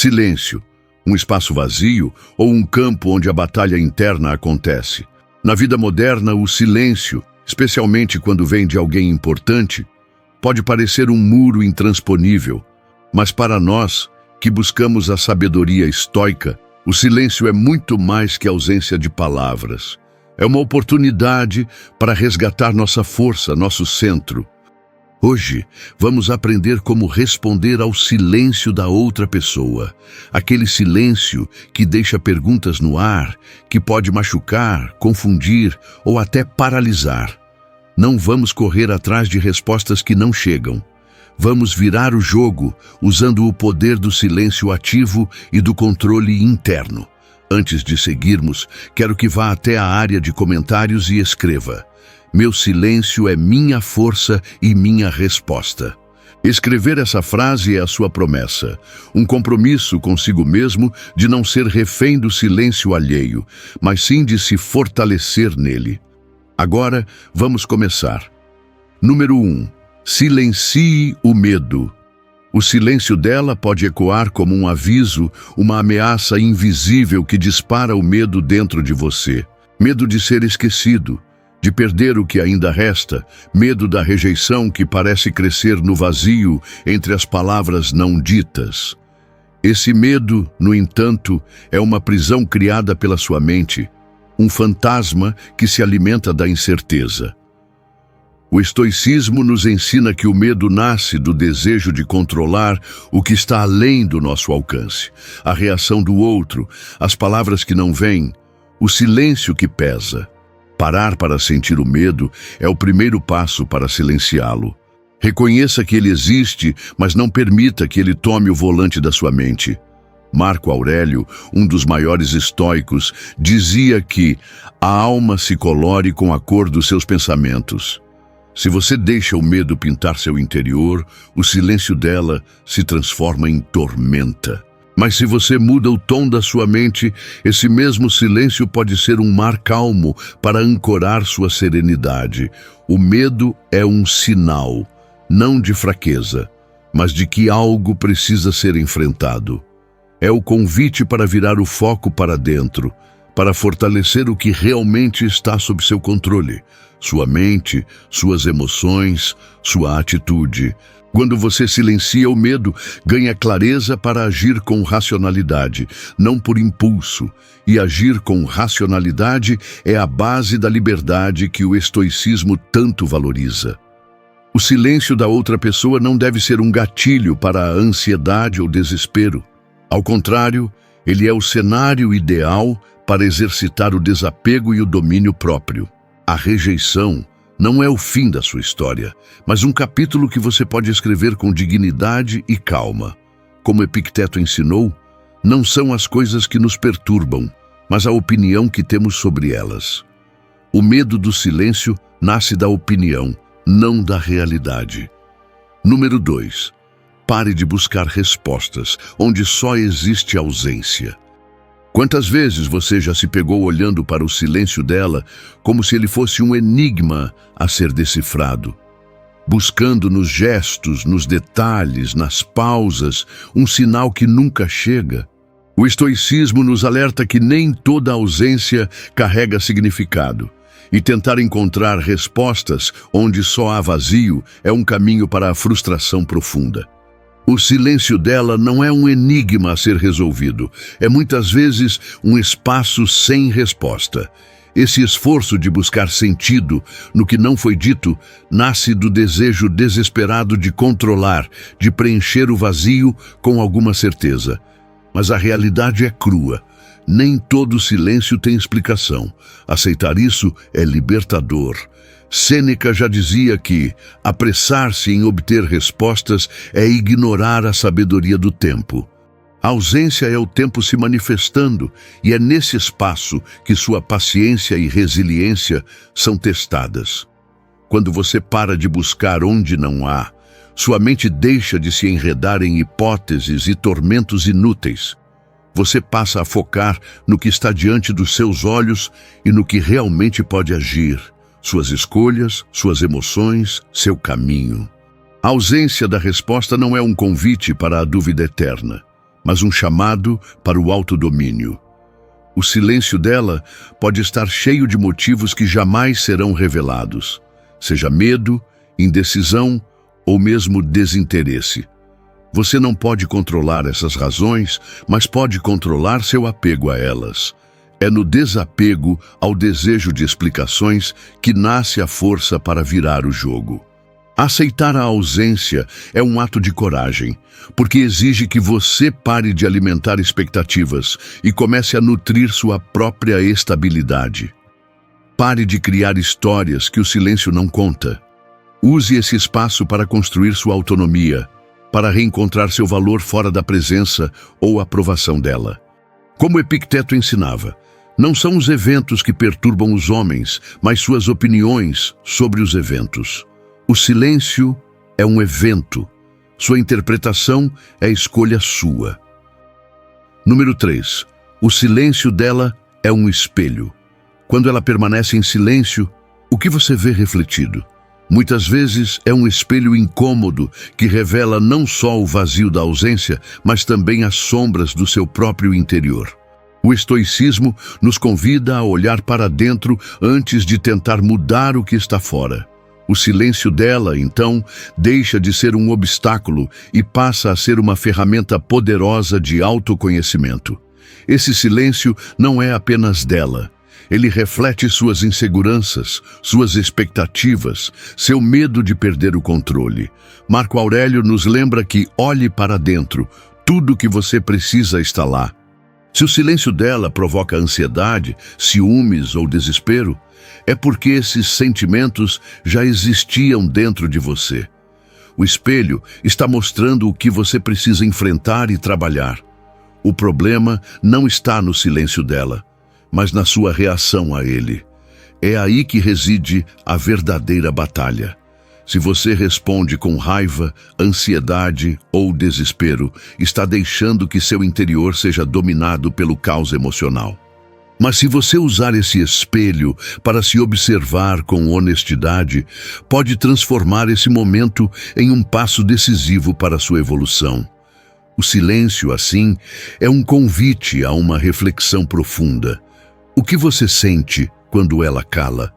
Silêncio, um espaço vazio ou um campo onde a batalha interna acontece. Na vida moderna, o silêncio, especialmente quando vem de alguém importante, pode parecer um muro intransponível, mas para nós, que buscamos a sabedoria estoica, o silêncio é muito mais que ausência de palavras. É uma oportunidade para resgatar nossa força, nosso centro. Hoje, vamos aprender como responder ao silêncio da outra pessoa. Aquele silêncio que deixa perguntas no ar, que pode machucar, confundir ou até paralisar. Não vamos correr atrás de respostas que não chegam. Vamos virar o jogo usando o poder do silêncio ativo e do controle interno. Antes de seguirmos, quero que vá até a área de comentários e escreva: meu silêncio é minha força e minha resposta. Escrever essa frase é a sua promessa, um compromisso consigo mesmo de não ser refém do silêncio alheio, mas sim de se fortalecer nele. Agora, vamos começar. Número 1. Silencie o medo. O silêncio dela pode ecoar como um aviso, uma ameaça invisível que dispara o medo dentro de você. Medo de ser esquecido, de perder o que ainda resta, medo da rejeição que parece crescer no vazio entre as palavras não ditas. Esse medo, no entanto, é uma prisão criada pela sua mente, um fantasma que se alimenta da incerteza. O estoicismo nos ensina que o medo nasce do desejo de controlar o que está além do nosso alcance, a reação do outro, as palavras que não vêm, o silêncio que pesa. Parar para sentir o medo é o primeiro passo para silenciá-lo. Reconheça que ele existe, mas não permita que ele tome o volante da sua mente. Marco Aurélio, um dos maiores estoicos, dizia que a alma se colore com a cor dos seus pensamentos. Se você deixa o medo pintar seu interior, o silêncio dela se transforma em tormenta. Mas se você muda o tom da sua mente, esse mesmo silêncio pode ser um mar calmo para ancorar sua serenidade. O medo é um sinal, não de fraqueza, mas de que algo precisa ser enfrentado. É o convite para virar o foco para dentro, para fortalecer o que realmente está sob seu controle. Sua mente, suas emoções, sua atitude. Quando você silencia o medo, ganha clareza para agir com racionalidade, não por impulso. E agir com racionalidade é a base da liberdade que o estoicismo tanto valoriza. O silêncio da outra pessoa não deve ser um gatilho para a ansiedade ou desespero. Ao contrário, ele é o cenário ideal para exercitar o desapego e o domínio próprio. A rejeição não é o fim da sua história, mas um capítulo que você pode escrever com dignidade e calma. Como Epicteto ensinou, não são as coisas que nos perturbam, mas a opinião que temos sobre elas. O medo do silêncio nasce da opinião, não da realidade. Número 2. Pare de buscar respostas onde só existe ausência. Quantas vezes você já se pegou olhando para o silêncio dela como se ele fosse um enigma a ser decifrado? Buscando nos gestos, nos detalhes, nas pausas, um sinal que nunca chega. O estoicismo nos alerta que nem toda ausência carrega significado. E tentar encontrar respostas onde só há vazio é um caminho para a frustração profunda. O silêncio dela não é um enigma a ser resolvido, é muitas vezes um espaço sem resposta. Esse esforço de buscar sentido no que não foi dito nasce do desejo desesperado de controlar, de preencher o vazio com alguma certeza. Mas a realidade é crua. Nem todo silêncio tem explicação. Aceitar isso é libertador. Sêneca já dizia que apressar-se em obter respostas é ignorar a sabedoria do tempo. A ausência é o tempo se manifestando, e é nesse espaço que sua paciência e resiliência são testadas. Quando você para de buscar onde não há, sua mente deixa de se enredar em hipóteses e tormentos inúteis. Você passa a focar no que está diante dos seus olhos e no que realmente pode agir. Suas escolhas, suas emoções, seu caminho. A ausência da resposta não é um convite para a dúvida eterna, mas um chamado para o autodomínio. O silêncio dela pode estar cheio de motivos que jamais serão revelados, seja medo, indecisão ou mesmo desinteresse. Você não pode controlar essas razões, mas pode controlar seu apego a elas. É no desapego ao desejo de explicações que nasce a força para virar o jogo. Aceitar a ausência é um ato de coragem, porque exige que você pare de alimentar expectativas e comece a nutrir sua própria estabilidade. Pare de criar histórias que o silêncio não conta. Use esse espaço para construir sua autonomia, para reencontrar seu valor fora da presença ou aprovação dela. Como Epicteto ensinava, não são os eventos que perturbam os homens, mas suas opiniões sobre os eventos. O silêncio é um evento. Sua interpretação é escolha sua. Número 3. O silêncio dela é um espelho. Quando ela permanece em silêncio, o que você vê refletido? Muitas vezes é um espelho incômodo que revela não só o vazio da ausência, mas também as sombras do seu próprio interior. O estoicismo nos convida a olhar para dentro antes de tentar mudar o que está fora. O silêncio dela, então, deixa de ser um obstáculo e passa a ser uma ferramenta poderosa de autoconhecimento. Esse silêncio não é apenas dela. Ele reflete suas inseguranças, suas expectativas, seu medo de perder o controle. Marco Aurélio nos lembra que olhe para dentro, tudo o que você precisa está lá. Se o silêncio dela provoca ansiedade, ciúmes ou desespero, é porque esses sentimentos já existiam dentro de você. O espelho está mostrando o que você precisa enfrentar e trabalhar. O problema não está no silêncio dela, mas na sua reação a ele. É aí que reside a verdadeira batalha. Se você responde com raiva, ansiedade ou desespero, está deixando que seu interior seja dominado pelo caos emocional. Mas se você usar esse espelho para se observar com honestidade, pode transformar esse momento em um passo decisivo para a sua evolução. O silêncio, assim, é um convite a uma reflexão profunda. O que você sente quando ela cala?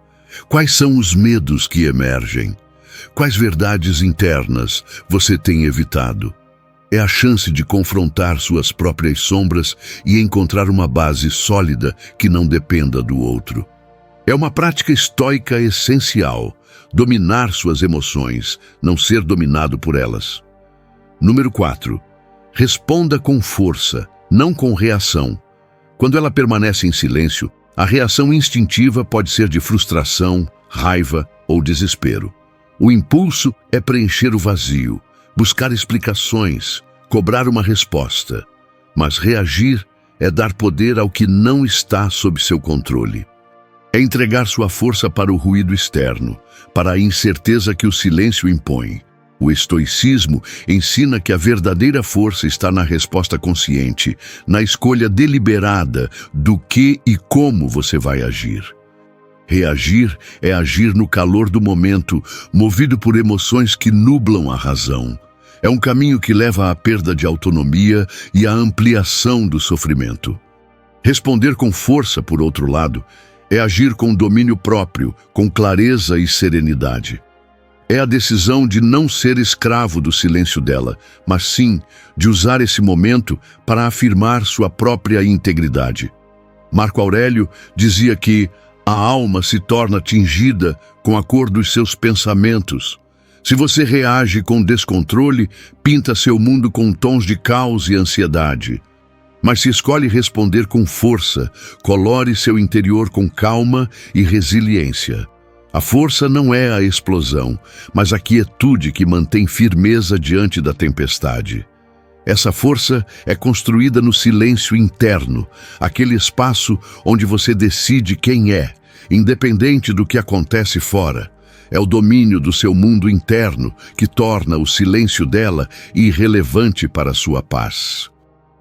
Quais são os medos que emergem? Quais verdades internas você tem evitado? É a chance de confrontar suas próprias sombras e encontrar uma base sólida que não dependa do outro. É uma prática estoica essencial, dominar suas emoções, não ser dominado por elas. Número 4. Responda com força, não com reação. Quando ela permanece em silêncio, a reação instintiva pode ser de frustração, raiva ou desespero. O impulso é preencher o vazio, buscar explicações, cobrar uma resposta. Mas reagir é dar poder ao que não está sob seu controle. É entregar sua força para o ruído externo, para a incerteza que o silêncio impõe. O estoicismo ensina que a verdadeira força está na resposta consciente, na escolha deliberada do que e como você vai agir. Reagir é agir no calor do momento, movido por emoções que nublam a razão. É um caminho que leva à perda de autonomia e à ampliação do sofrimento. Responder com força, por outro lado, é agir com domínio próprio, com clareza e serenidade. É a decisão de não ser escravo do silêncio dela, mas sim de usar esse momento para afirmar sua própria integridade. Marco Aurélio dizia que a alma se torna tingida com a cor dos seus pensamentos. Se você reage com descontrole, pinta seu mundo com tons de caos e ansiedade. Mas se escolhe responder com força, colore seu interior com calma e resiliência. A força não é a explosão, mas a quietude que mantém firmeza diante da tempestade. Essa força é construída no silêncio interno, aquele espaço onde você decide quem é, independente do que acontece fora. É o domínio do seu mundo interno que torna o silêncio dela irrelevante para sua paz.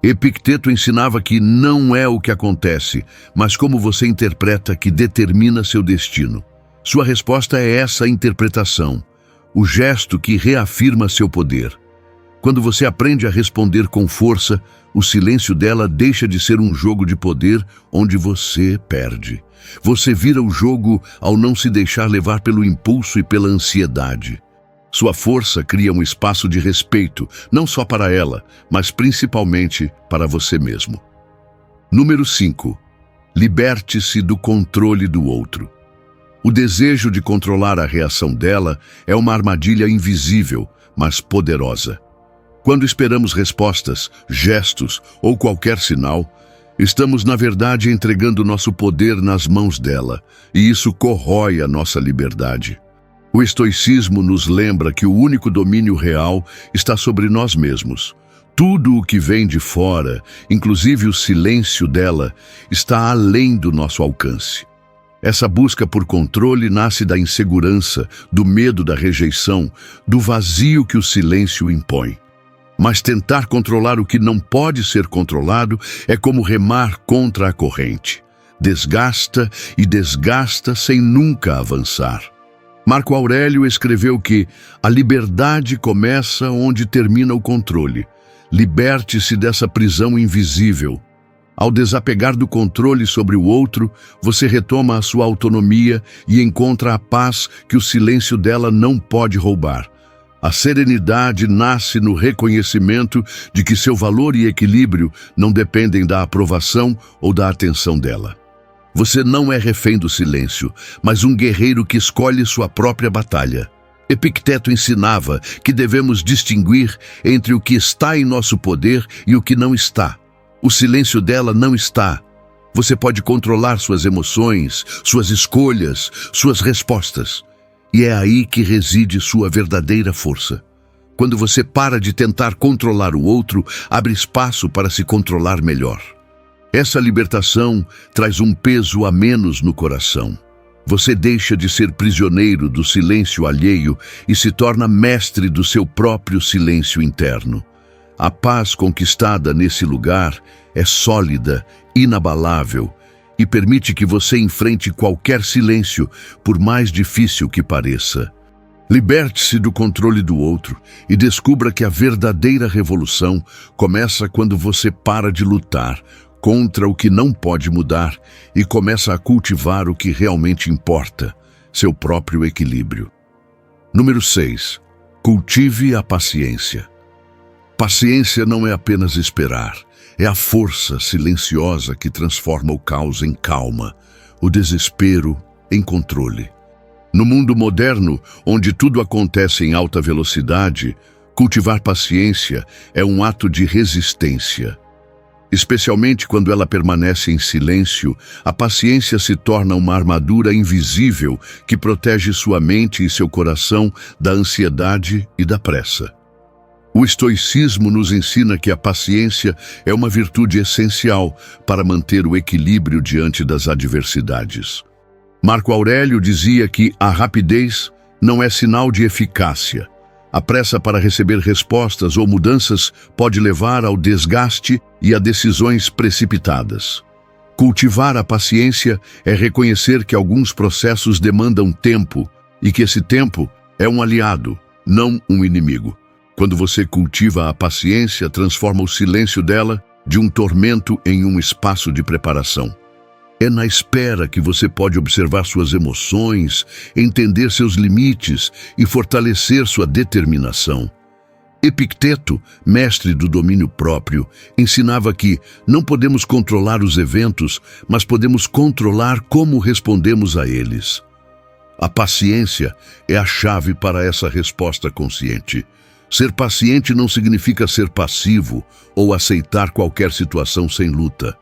Epicteto ensinava que não é o que acontece, mas como você interpreta que determina seu destino. Sua resposta é essa interpretação, o gesto que reafirma seu poder. Quando você aprende a responder com força, o silêncio dela deixa de ser um jogo de poder onde você perde. Você vira o jogo ao não se deixar levar pelo impulso e pela ansiedade. Sua força cria um espaço de respeito, não só para ela, mas principalmente para você mesmo. Número 5. Liberte-se do controle do outro. O desejo de controlar a reação dela é uma armadilha invisível, mas poderosa. Quando esperamos respostas, gestos ou qualquer sinal, estamos, na verdade, entregando nosso poder nas mãos dela, e isso corrói a nossa liberdade. O estoicismo nos lembra que o único domínio real está sobre nós mesmos. Tudo o que vem de fora, inclusive o silêncio dela, está além do nosso alcance. Essa busca por controle nasce da insegurança, do medo da rejeição, do vazio que o silêncio impõe. Mas tentar controlar o que não pode ser controlado é como remar contra a corrente. Desgasta e desgasta sem nunca avançar. Marco Aurélio escreveu que a liberdade começa onde termina o controle. Liberte-se dessa prisão invisível. Ao desapegar do controle sobre o outro, você retoma a sua autonomia e encontra a paz que o silêncio dela não pode roubar. A serenidade nasce no reconhecimento de que seu valor e equilíbrio não dependem da aprovação ou da atenção dela. Você não é refém do silêncio, mas um guerreiro que escolhe sua própria batalha. Epicteto ensinava que devemos distinguir entre o que está em nosso poder e o que não está. O silêncio dela não está. Você pode controlar suas emoções, suas escolhas, suas respostas. E é aí que reside sua verdadeira força. Quando você para de tentar controlar o outro, abre espaço para se controlar melhor. Essa libertação traz um peso a menos no coração. Você deixa de ser prisioneiro do silêncio alheio e se torna mestre do seu próprio silêncio interno. A paz conquistada nesse lugar é sólida, inabalável e permite que você enfrente qualquer silêncio, por mais difícil que pareça. Liberte-se do controle do outro e descubra que a verdadeira revolução começa quando você para de lutar contra o que não pode mudar e começa a cultivar o que realmente importa, seu próprio equilíbrio. Número 6. Cultive a paciência. Paciência não é apenas esperar, é a força silenciosa que transforma o caos em calma, o desespero em controle. No mundo moderno, onde tudo acontece em alta velocidade, cultivar paciência é um ato de resistência. Especialmente quando ela permanece em silêncio, a paciência se torna uma armadura invisível que protege sua mente e seu coração da ansiedade e da pressa. O estoicismo nos ensina que a paciência é uma virtude essencial para manter o equilíbrio diante das adversidades. Marco Aurélio dizia que a rapidez não é sinal de eficácia. A pressa para receber respostas ou mudanças pode levar ao desgaste e a decisões precipitadas. Cultivar a paciência é reconhecer que alguns processos demandam tempo e que esse tempo é um aliado, não um inimigo. Quando você cultiva a paciência, transforma o silêncio dela de um tormento em um espaço de preparação. É na espera que você pode observar suas emoções, entender seus limites e fortalecer sua determinação. Epicteto, mestre do domínio próprio, ensinava que não podemos controlar os eventos, mas podemos controlar como respondemos a eles. A paciência é a chave para essa resposta consciente. Ser paciente não significa ser passivo ou aceitar qualquer situação sem luta.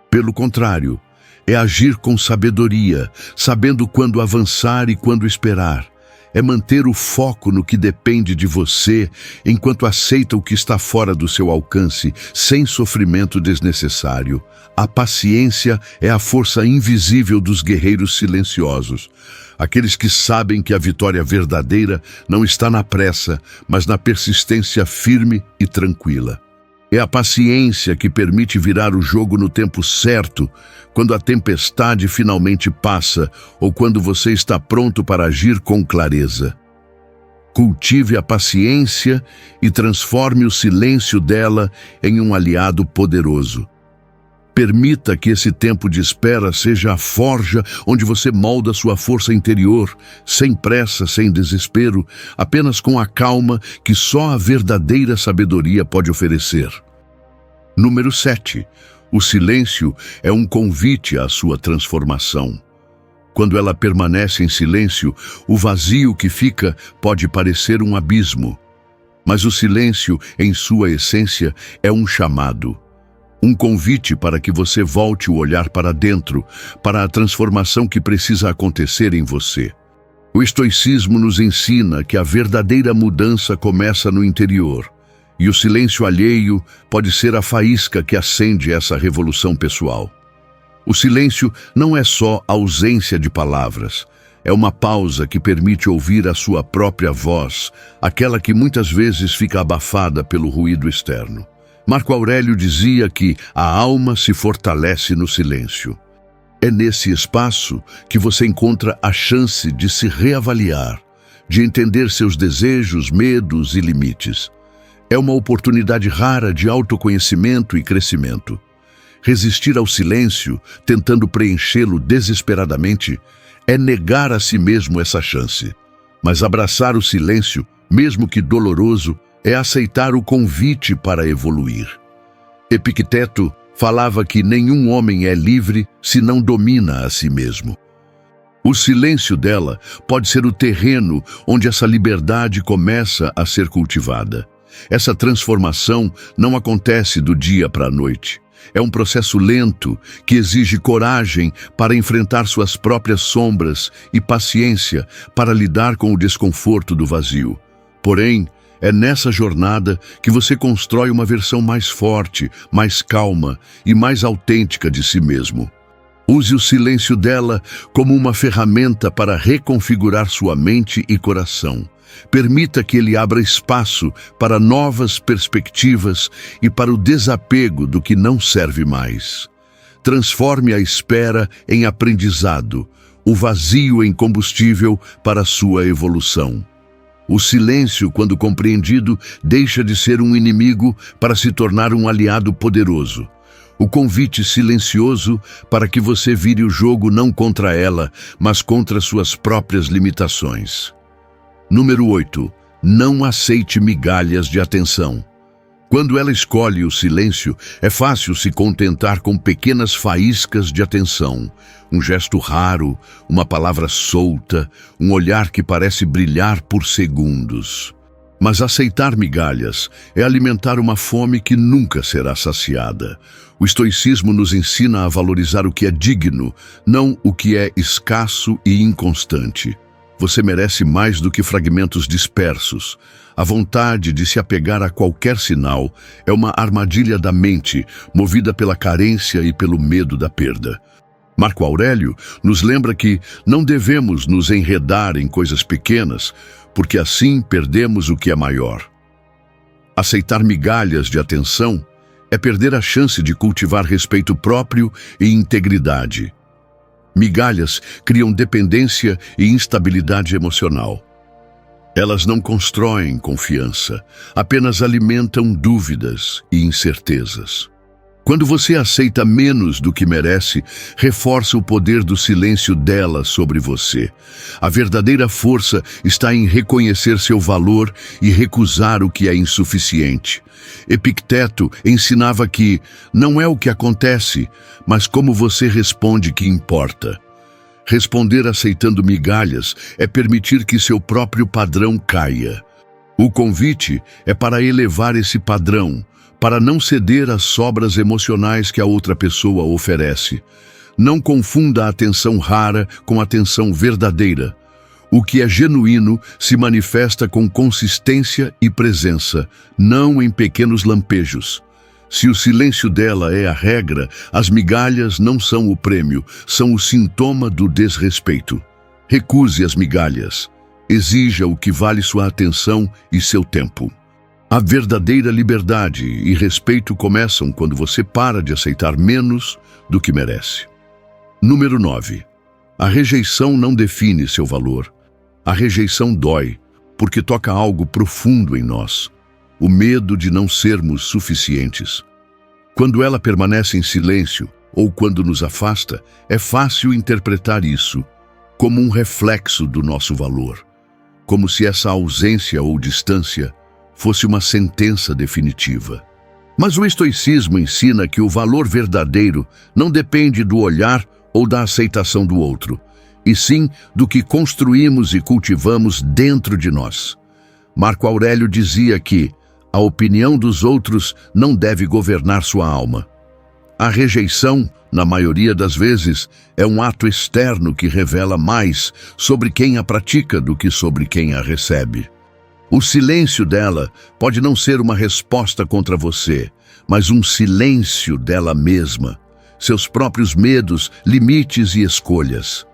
Pelo contrário, é agir com sabedoria, sabendo quando avançar e quando esperar. É manter o foco no que depende de você, enquanto aceita o que está fora do seu alcance, sem sofrimento desnecessário. A paciência é a força invisível dos guerreiros silenciosos. Aqueles que sabem que a vitória verdadeira não está na pressa, mas na persistência firme e tranquila. É a paciência que permite virar o jogo no tempo certo, quando a tempestade finalmente passa ou quando você está pronto para agir com clareza. Cultive a paciência e transforme o silêncio dela em um aliado poderoso. Permita que esse tempo de espera seja a forja onde você molda sua força interior, sem pressa, sem desespero, apenas com a calma que só a verdadeira sabedoria pode oferecer. Número 7. O silêncio é um convite à sua transformação. Quando ela permanece em silêncio, o vazio que fica pode parecer um abismo. Mas o silêncio, em sua essência, é um chamado. Um convite para que você volte o olhar para dentro, para a transformação que precisa acontecer em você. O estoicismo nos ensina que a verdadeira mudança começa no interior, e o silêncio alheio pode ser a faísca que acende essa revolução pessoal. O silêncio não é só ausência de palavras, é uma pausa que permite ouvir a sua própria voz, aquela que muitas vezes fica abafada pelo ruído externo. Marco Aurélio dizia que a alma se fortalece no silêncio. É nesse espaço que você encontra a chance de se reavaliar, de entender seus desejos, medos e limites. É uma oportunidade rara de autoconhecimento e crescimento. Resistir ao silêncio, tentando preenchê-lo desesperadamente, é negar a si mesmo essa chance. Mas abraçar o silêncio, mesmo que doloroso, é aceitar o convite para evoluir. Epicteto falava que nenhum homem é livre se não domina a si mesmo. O silêncio dela pode ser o terreno onde essa liberdade começa a ser cultivada. Essa transformação não acontece do dia para a noite. É um processo lento que exige coragem para enfrentar suas próprias sombras e paciência para lidar com o desconforto do vazio. Porém, é nessa jornada que você constrói uma versão mais forte, mais calma e mais autêntica de si mesmo. Use o silêncio dela como uma ferramenta para reconfigurar sua mente e coração. Permita que ele abra espaço para novas perspectivas e para o desapego do que não serve mais. Transforme a espera em aprendizado, o vazio em combustível para a sua evolução. O silêncio, quando compreendido, deixa de ser um inimigo para se tornar um aliado poderoso. O convite silencioso para que você vire o jogo não contra ela, mas contra suas próprias limitações. Número 8. Não aceite migalhas de atenção. Quando ela escolhe o silêncio, é fácil se contentar com pequenas faíscas de atenção. Um gesto raro, uma palavra solta, um olhar que parece brilhar por segundos. Mas aceitar migalhas é alimentar uma fome que nunca será saciada. O estoicismo nos ensina a valorizar o que é digno, não o que é escasso e inconstante. Você merece mais do que fragmentos dispersos. A vontade de se apegar a qualquer sinal é uma armadilha da mente, movida pela carência e pelo medo da perda. Marco Aurélio nos lembra que não devemos nos enredar em coisas pequenas, porque assim perdemos o que é maior. Aceitar migalhas de atenção é perder a chance de cultivar respeito próprio e integridade. Migalhas criam dependência e instabilidade emocional. Elas não constroem confiança, apenas alimentam dúvidas e incertezas. Quando você aceita menos do que merece, reforça o poder do silêncio dela sobre você. A verdadeira força está em reconhecer seu valor e recusar o que é insuficiente. Epicteto ensinava que não é o que acontece, mas como você responde que importa. Responder aceitando migalhas é permitir que seu próprio padrão caia. O convite é para elevar esse padrão, para não ceder às sobras emocionais que a outra pessoa oferece. Não confunda a atenção rara com a atenção verdadeira. O que é genuíno se manifesta com consistência e presença, não em pequenos lampejos. Se o silêncio dela é a regra, as migalhas não são o prêmio, são o sintoma do desrespeito. Recuse as migalhas. Exija o que vale sua atenção e seu tempo. A verdadeira liberdade e respeito começam quando você para de aceitar menos do que merece. Número 9. A rejeição não define seu valor. A rejeição dói, porque toca algo profundo em nós, o medo de não sermos suficientes. Quando ela permanece em silêncio, ou quando nos afasta, é fácil interpretar isso como um reflexo do nosso valor, como se essa ausência ou distância fosse uma sentença definitiva. Mas o estoicismo ensina que o valor verdadeiro não depende do olhar ou da aceitação do outro, e sim do que construímos e cultivamos dentro de nós. Marco Aurélio dizia que a opinião dos outros não deve governar sua alma. A rejeição, na maioria das vezes, é um ato externo que revela mais sobre quem a pratica do que sobre quem a recebe. O silêncio dela pode não ser uma resposta contra você, mas um silêncio dela mesma, seus próprios medos, limites e escolhas.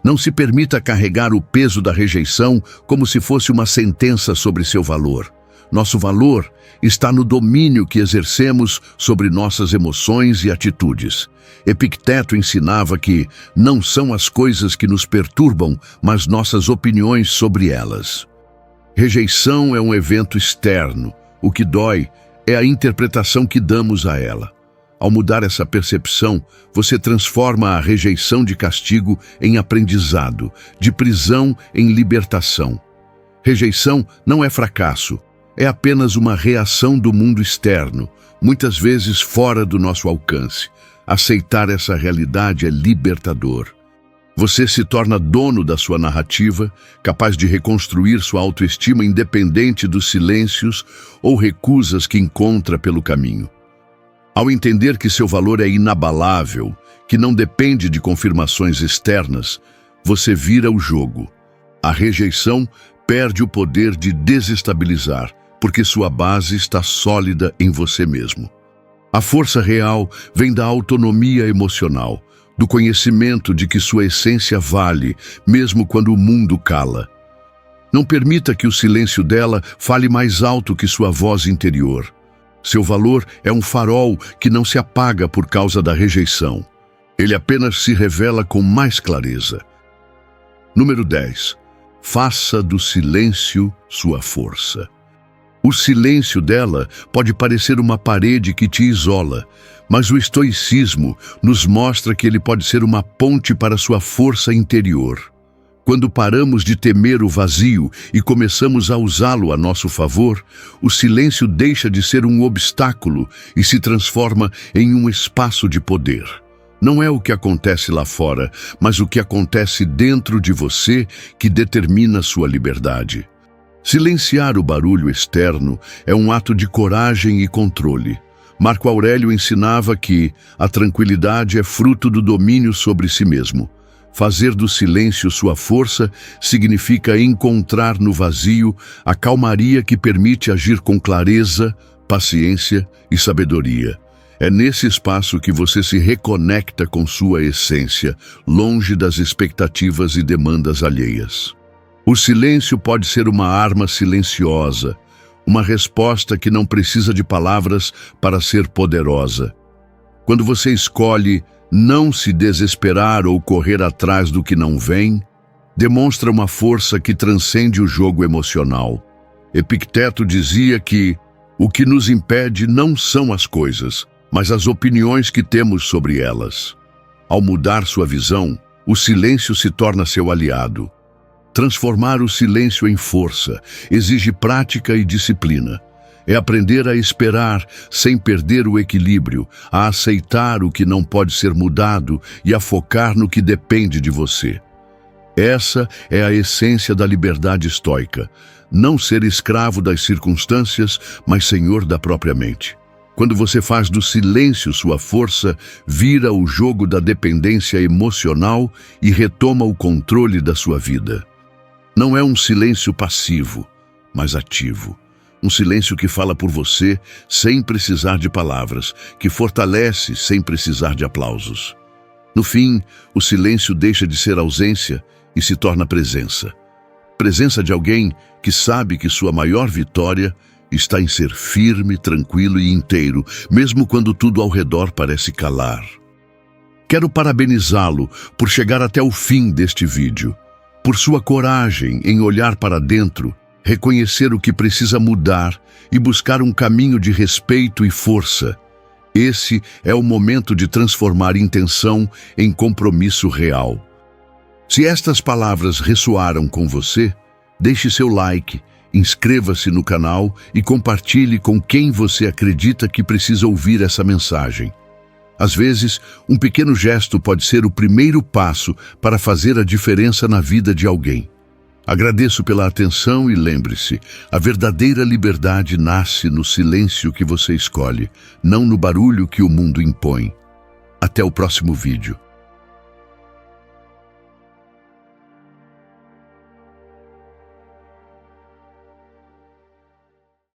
Não se permita carregar o peso da rejeição como se fosse uma sentença sobre seu valor. Nosso valor está no domínio que exercemos sobre nossas emoções e atitudes. Epicteto ensinava que não são as coisas que nos perturbam, mas nossas opiniões sobre elas. Rejeição é um evento externo. O que dói é a interpretação que damos a ela. Ao mudar essa percepção, você transforma a rejeição de castigo em aprendizado, de prisão em libertação. Rejeição não é fracasso, é apenas uma reação do mundo externo, muitas vezes fora do nosso alcance. Aceitar essa realidade é libertador. Você se torna dono da sua narrativa, capaz de reconstruir sua autoestima independente dos silêncios ou recusas que encontra pelo caminho. Ao entender que seu valor é inabalável, que não depende de confirmações externas, você vira o jogo. A rejeição perde o poder de desestabilizar, porque sua base está sólida em você mesmo. A força real vem da autonomia emocional, do conhecimento de que sua essência vale, mesmo quando o mundo cala. Não permita que o silêncio dela fale mais alto que sua voz interior. Seu valor é um farol que não se apaga por causa da rejeição. Ele apenas se revela com mais clareza. Número 10. Faça do silêncio sua força. O silêncio dela pode parecer uma parede que te isola, mas o estoicismo nos mostra que ele pode ser uma ponte para sua força interior. Quando paramos de temer o vazio e começamos a usá-lo a nosso favor, o silêncio deixa de ser um obstáculo e se transforma em um espaço de poder. Não é o que acontece lá fora, mas o que acontece dentro de você que determina sua liberdade. Silenciar o barulho externo é um ato de coragem e controle. Marco Aurélio ensinava que a tranquilidade é fruto do domínio sobre si mesmo. Fazer do silêncio sua força significa encontrar no vazio a calmaria que permite agir com clareza, paciência e sabedoria. É nesse espaço que você se reconecta com sua essência, longe das expectativas e demandas alheias. O silêncio pode ser uma arma silenciosa, uma resposta que não precisa de palavras para ser poderosa. Quando você escolhe não se desesperar ou correr atrás do que não vem, demonstra uma força que transcende o jogo emocional. Epicteto dizia que o que nos impede não são as coisas, mas as opiniões que temos sobre elas. Ao mudar sua visão, o silêncio se torna seu aliado. Transformar o silêncio em força exige prática e disciplina. É aprender a esperar sem perder o equilíbrio, a aceitar o que não pode ser mudado e a focar no que depende de você. Essa é a essência da liberdade estoica. Não ser escravo das circunstâncias, mas senhor da própria mente. Quando você faz do silêncio sua força, vira o jogo da dependência emocional e retoma o controle da sua vida. Não é um silêncio passivo, mas ativo. Um silêncio que fala por você sem precisar de palavras, que fortalece sem precisar de aplausos. No fim, o silêncio deixa de ser ausência e se torna presença. Presença de alguém que sabe que sua maior vitória está em ser firme, tranquilo e inteiro, mesmo quando tudo ao redor parece calar. Quero parabenizá-lo por chegar até o fim deste vídeo, por sua coragem em olhar para dentro reconhecer o que precisa mudar e buscar um caminho de respeito e força. Esse é o momento de transformar intenção em compromisso real. Se estas palavras ressoaram com você, deixe seu like, inscreva-se no canal e compartilhe com quem você acredita que precisa ouvir essa mensagem. Às vezes, um pequeno gesto pode ser o primeiro passo para fazer a diferença na vida de alguém. Agradeço pela atenção e lembre-se, a verdadeira liberdade nasce no silêncio que você escolhe, não no barulho que o mundo impõe. Até o próximo vídeo.